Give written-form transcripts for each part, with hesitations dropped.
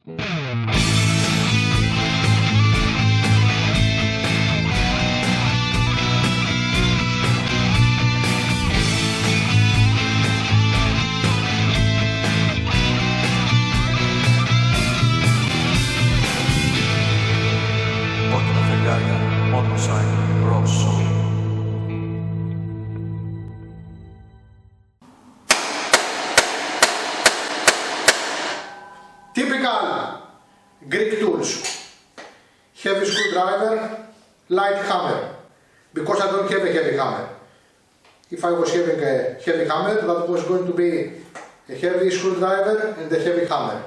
Motorcycle Rosso. Typical Greek tools. Heavy screwdriver, light hammer. Because I don't have a heavy hammer. If I was having a heavy hammer, that was going to be a heavy screwdriver and a heavy hammer.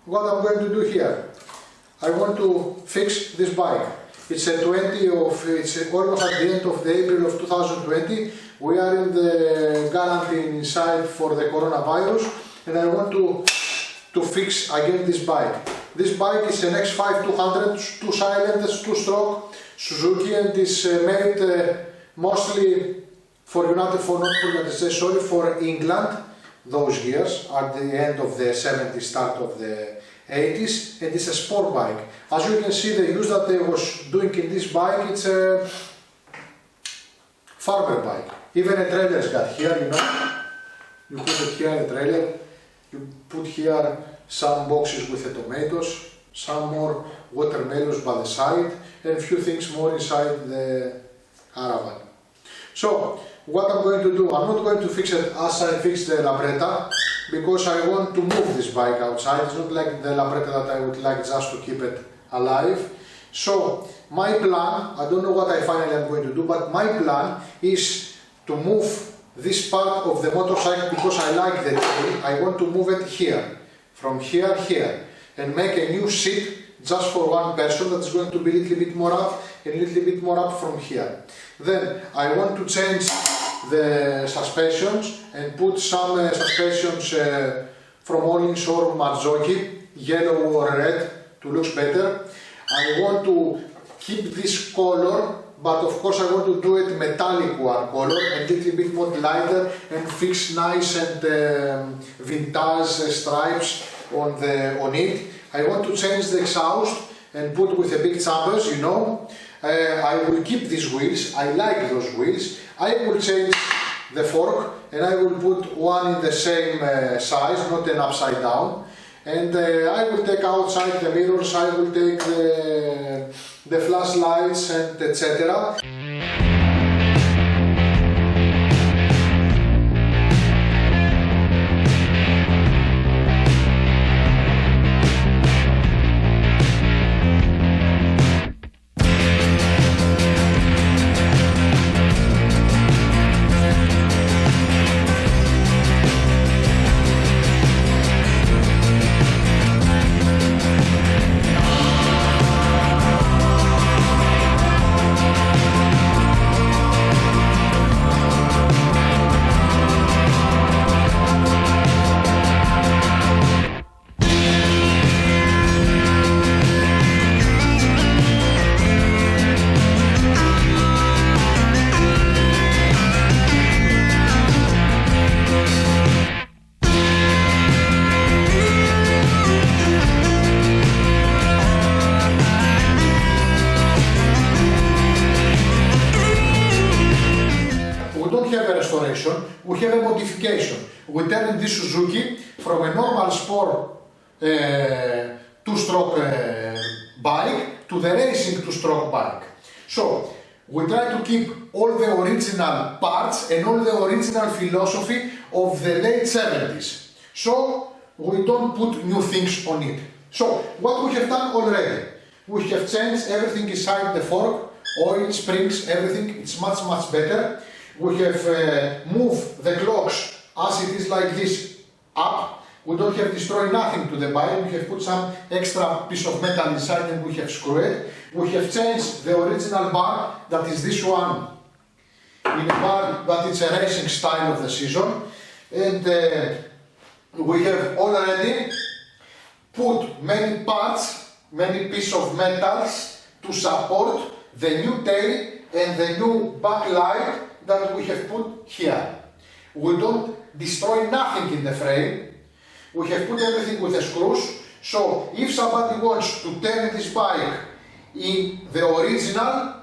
What I'm going to do here, I want to fix this bike. It's it's almost at the end of the April of 2020. We are in the quarantine inside for the coronavirus, and I want to fix again this bike. This bike is an X5 200, 2-cylinder, 2-stroke Suzuki, and is made mostly for England, those years, at the end of the 70s, start of the 80s, and it's a sport bike. As you can see, the use that they was doing in this bike, it's a farmer bike. Even a trailer's got here, you know. You put it here, a trailer. You put here some boxes with the tomatoes, some more watermelons by the side, and a few things more inside the caravan. So, what I'm going to do, I'm not going to fix it as I fixed the Labretta, because I want to move this bike outside. It's not like the Labretta that I would like just to keep it alive. So, my plan, I don't know what I finally am going to do, but my plan is to move this part of the motorcycle, because I like the tail. I want to move it here, from here, and make a new seat just for one person that's going to be a little bit more up and a little bit more up from here. Then I want to change the suspensions and put some suspensions from Öhlins or Marzocchi, yellow or red, to look better. I want to keep this color, but of course I want to do it metallic one color, a little bit more lighter, and fix nice and vintage stripes on it. I want to change the exhaust and put with a big chambers, you know. I will keep these wheels, I like those wheels. I will change the fork, and I will put one in the same size, not an upside down. And I will take outside the mirrors, I will take the flashlights and etc. We have a modification. We turned this Suzuki from a normal sport two-stroke bike to the racing two-stroke bike. So we try to keep all the original parts and all the original philosophy of the late 70s. So we don't put new things on it. So what we have done already, we have changed everything inside the fork, oil, springs, everything. It's much better. We have moved the clocks as it is like this up. We don't have destroyed nothing to the bike. We have put some extra piece of metal inside and we have screwed it. We have changed the original bar, that is this one, in a bar that is a racing style of the season. And we have already put many parts, many pieces of metals to support the new tail and the new backlight that we have put here. We don't destroy nothing in the frame. We have put everything with the screws. So if somebody wants to turn this bike in the original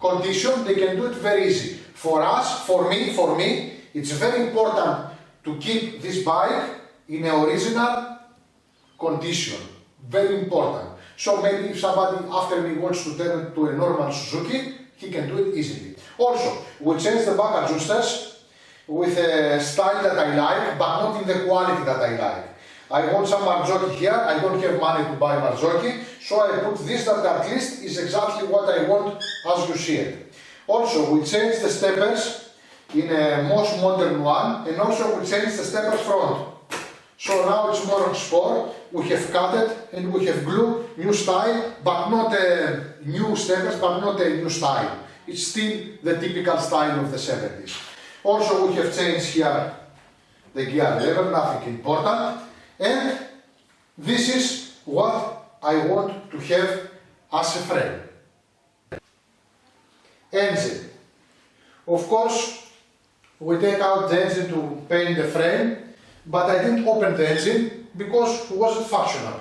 condition, they can do it very easy. For us, for me, it's very important to keep this bike in the original condition. Very important. So maybe if somebody after me wants to turn it to a normal Suzuki, he can do it easily. Also, we change the back adjusters with a style that I like, but not in the quality that I like. I want some Marzocchi here, I don't have money to buy Marzocchi, so I put this that at least is exactly what I want as you see it. Also, we change the steppers in a most modern one, and also we change the steppers front. So now it's more on sport, we have cut it and we have glue, new style, but not a new steppers, but not a new style. It's still the typical style of the 70s. Also we have changed here the gear lever, nothing important. And this is what I want to have as a frame. Engine. Of course, we take out the engine to paint the frame, but I didn't open the engine because it wasn't functional.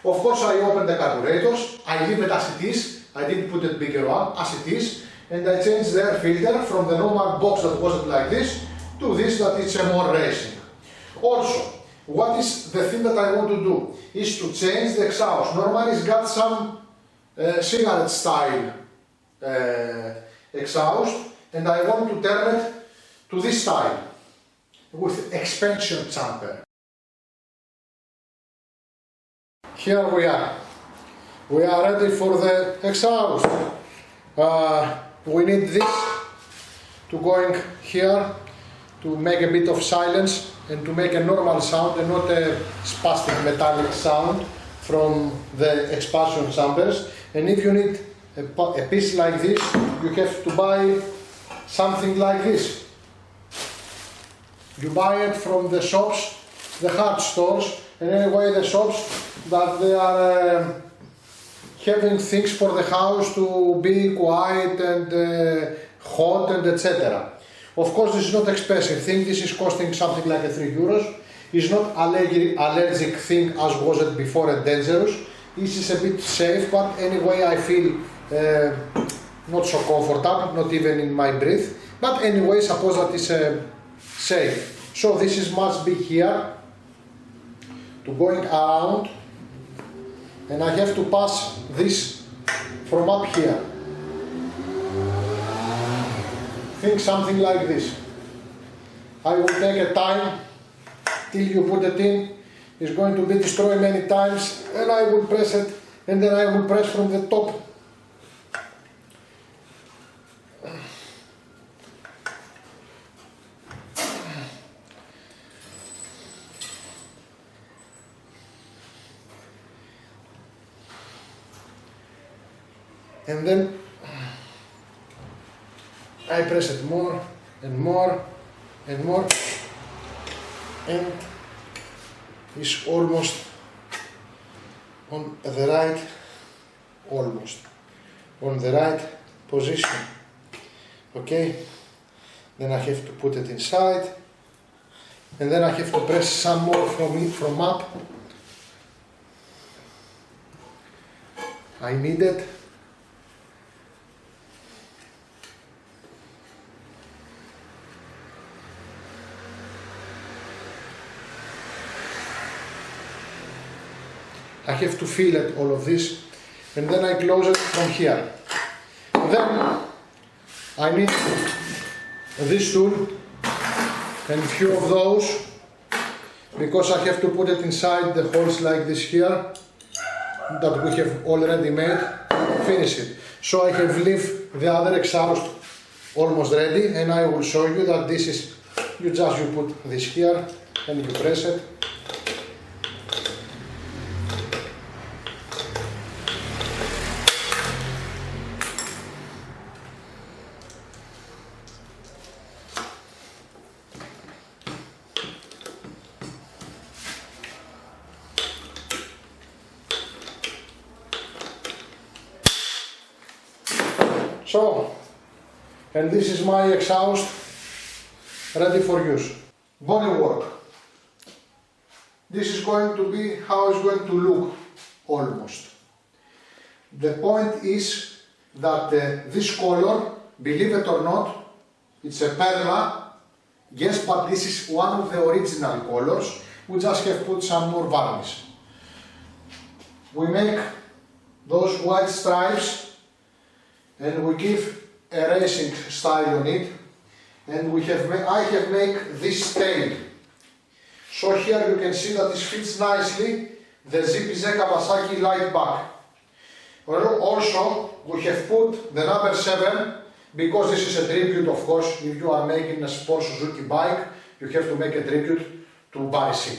Of course, I opened the carburetors, I leave it as it is, I didn't put a bigger one, as it is, and I changed the air filter from the normal box that wasn't like this to this that it's a more racing. Also, what is the thing that I want to do is to change the exhaust. Normally it's got some cigarette style exhaust, and I want to turn it to this style with expansion chamber. Here we are. We are ready for the exhaust. We need this to going here to make a bit of silence and to make a normal sound and not a spastic metallic sound from the expansion chambers. And if you need a piece like this, you have to buy something like this. You buy it from the shops, the hard stores, and anyway the shops that they are having things for the house to be quiet and hot and etc. Of course, this is not expensive thing. This is costing something like €3. It's not allergic thing as was it before and dangerous. This is a bit safe, but anyway I feel not so comfortable, not even in my breath. But anyway, suppose that is safe. So this is must be here to going around, and I have to pass this from up here. Think something like this. I will take a time till you put it in. It's going to be destroyed many times, and I will press it, and then I will press from the top. And then I press it more and more and more, and it's almost on the right, almost on the right position. Okay, then I have to put it inside, and then I have to press some more from up. I need it. I have to feel it, all of this, and then I close it from here. Then I need this tool and few of those, because I have to put it inside the holes like this here that we have already made, finish it. So I have left the other exhaust almost ready, and I will show you that this is, you put this here and you press it. So, and this is my exhaust ready for use. Bodywork. this is going to be how it's going to look almost. The point is that this color, believe it or not, it's a perla, yes, but this is one of the original colors. We just have put some more varnish. We make those white stripes and we give a racing style on it, and I have made this tail. So here you can see that it fits nicely the ZPZ Kawasaki light back. Also we have put the number 7 because this is a tribute, of course. If you are making a sport Suzuki bike, you have to make a tribute to Barry Seal.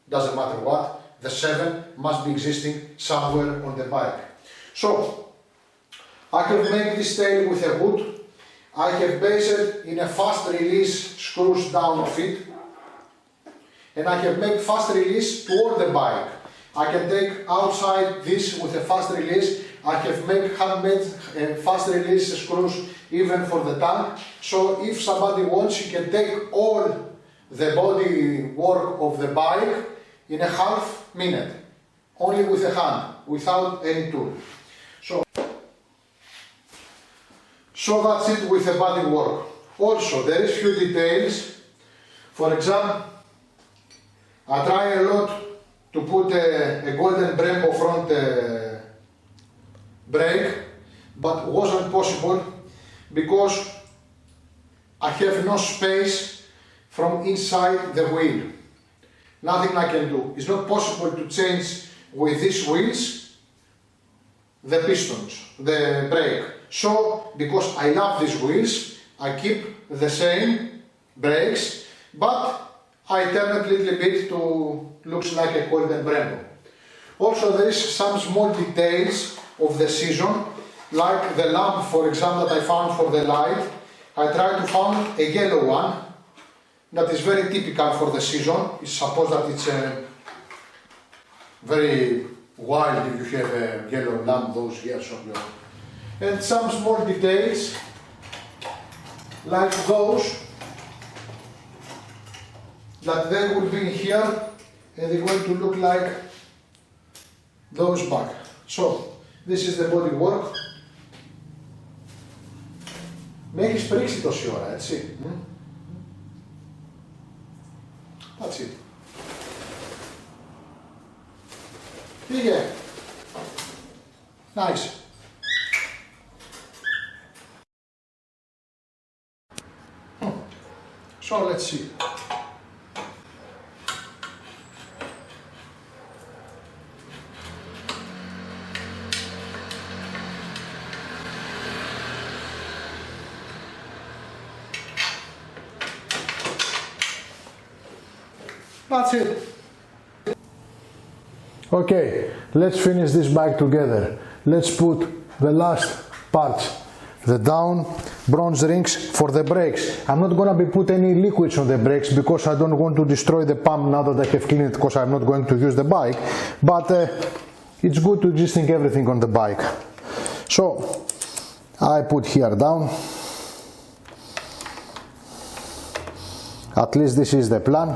Doesn't matter what, the 7 must be existing somewhere on the bike. So I have made this tail with a wood. I have based it in a fast release screws down of it, and I have made fast release toward the bike. I can take outside this with a fast release. I have made handmade fast release screws even for the tank. So if somebody wants, he can take all the body work of the bike in a half minute, only with a hand, without any tool. So that's it with the body work. Also, there is few details. For example, I try a lot to put a golden Brembo front brake, but wasn't possible because I have no space from inside the wheel. Nothing I can do. It's not possible to change with these wheels the pistons, the brake. So, because I love these wheels, I keep the same brakes, but I turn it a little bit to looks like a golden Brembo. Also, there is some small details of the season, like the lamp, for example, that I found for the light. I tried to find a yellow one that is very typical for the season. It's supposed that it's very wild if you have a yellow lamp those years of your. And some small details like those that they will be here and they're going to look like those back. So this is the body work. Με έχεις πρίξει τόση ώρα, έτσι. That's it. Πήγε. Nice. So let's see. That's it. Okay, let's finish this bike together. Let's put the last parts. The down bronze rings for the brakes. I'm not gonna be put any liquids on the brakes because I don't want to destroy the pump now that I have cleaned it, because I'm not going to use the bike. But it's good to just think everything on the bike. So I put here down. At least this is the plan.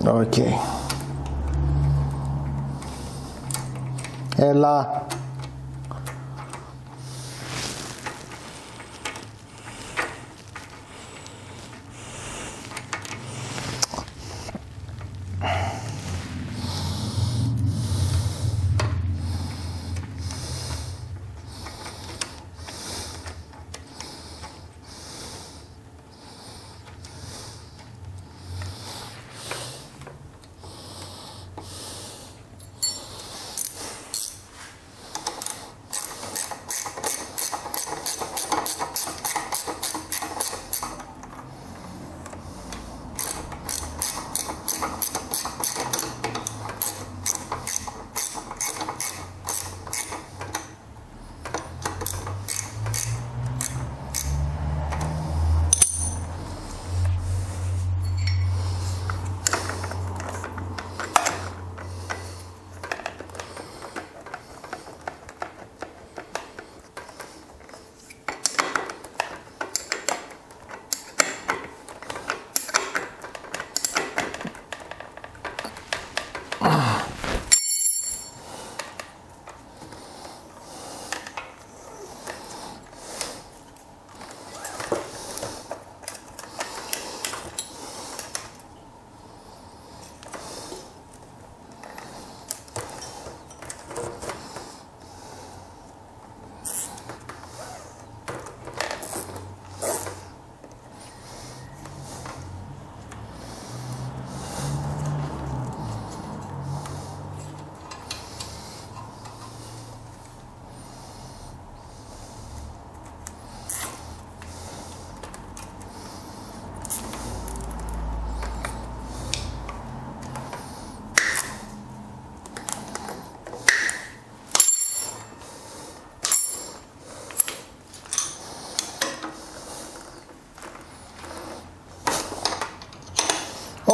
Okay. Έλα.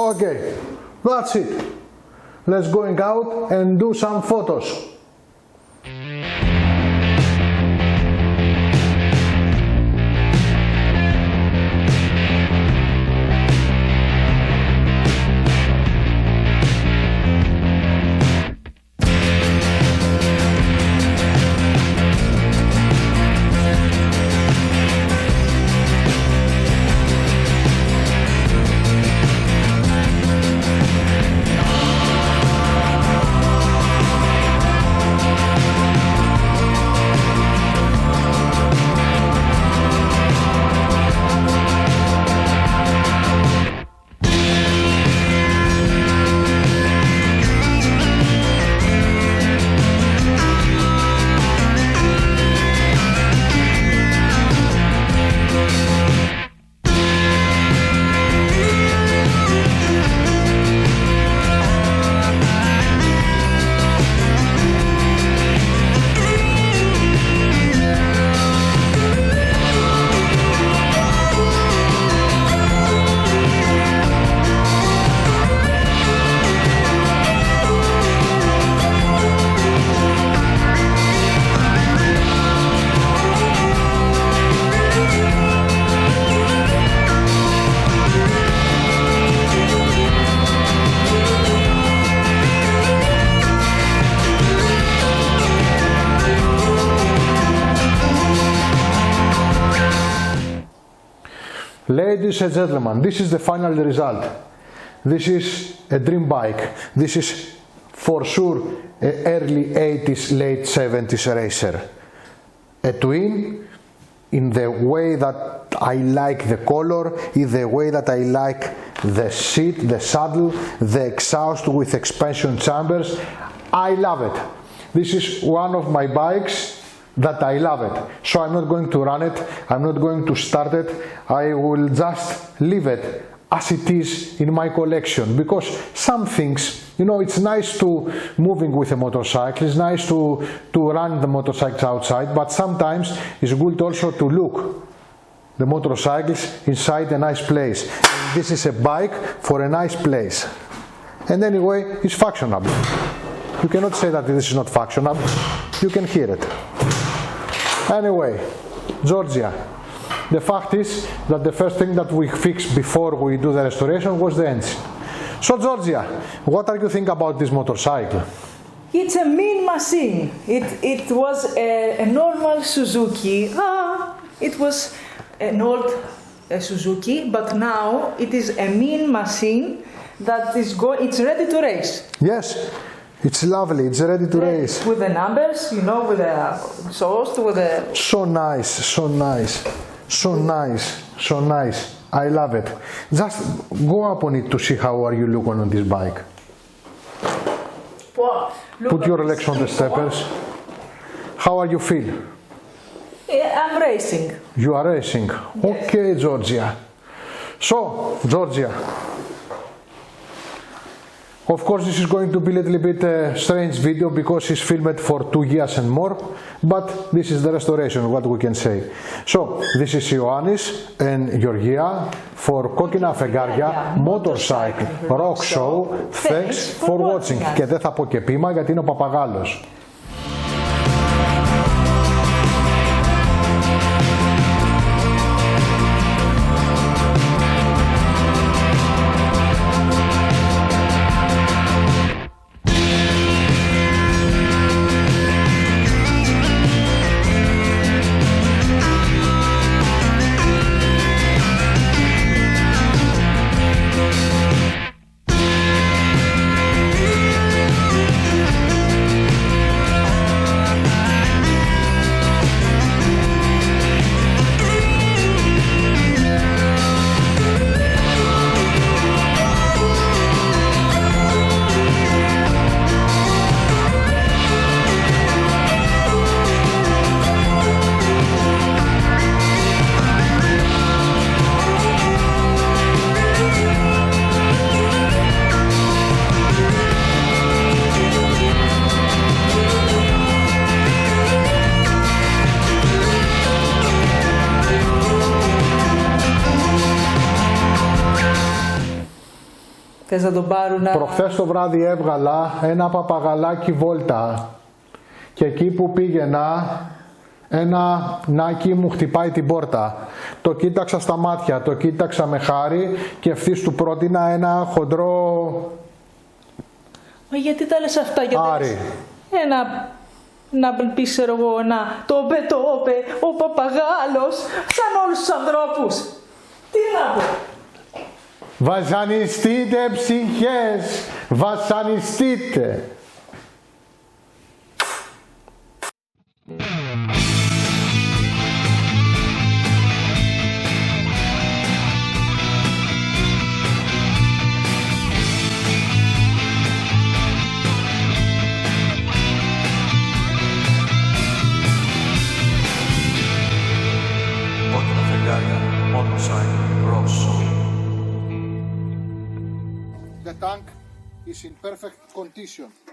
Okay, that's it. Let's going out and do some photos. Ladies and gentlemen, this is the final result. This is a dream bike. This is for sure an early 80s, late 70s racer. A twin in the way that I like the color, in the way that I like the seat, the saddle, the exhaust with expansion chambers. I love it. This is one of my bikes that I love it. So I'm not going to run it, I'm not going to start it, I will just leave it as it is in my collection, because some things, you know, it's nice to moving with a motorcycle, it's nice to run the motorcycles outside, but sometimes it's good also to look the motorcycles inside a nice place. And this is a bike for a nice place. And anyway, it's fashionable. You cannot say that this is not fashionable, you can hear it. Anyway, Georgia, the fact is that the first thing that we fixed before we do the restoration was the engine. So Georgia, what are you think about this motorcycle? It's a mean machine. It was a normal Suzuki. It was an old Suzuki, but now it is a mean machine that is it's ready to race. Yes. It's lovely, it's ready to race. With the numbers, you know, with the exhaust, with the... So nice, so nice, so nice, so nice. I love it. Just go up on it to see how are you looking on this bike. Wow. Put your legs on the steppers. How are you feel? Yeah, I'm racing. You are racing. Yes. Okay, Georgia. So, Georgia. Of course, this is going to be a little bit strange video because it's filmed for 2 years and more, but this is the restoration, what we can say. So, this is Ioannis and Georgia for Κόκκινα Φεγγάρια Motorcycle Rock Show. Thanks for watching. Και δεν θα πω και πείμα γιατί είναι ο Παπαγάλος. Θες να τον πάρουν? Προχθές το βράδυ έβγαλα ένα παπαγαλάκι βόλτα και εκεί που πήγαινα ένα νάκι μου χτυπάει την πόρτα. Το κοίταξα στα μάτια, το κοίταξα με χάρη και ευθύς του πρότεινα ένα χοντρό Μα γιατί τα λες αυτά? Γιατί Άρη. να πεις, ξέρω εγώ, να το είπε ο παπαγάλος σαν όλους τους ανθρώπους. Τι να πω? Βασανιστείτε ψυχές, βασανιστείτε. Κόκκινα φεγγάρια, motorcycle, rosso. The tank is in perfect condition.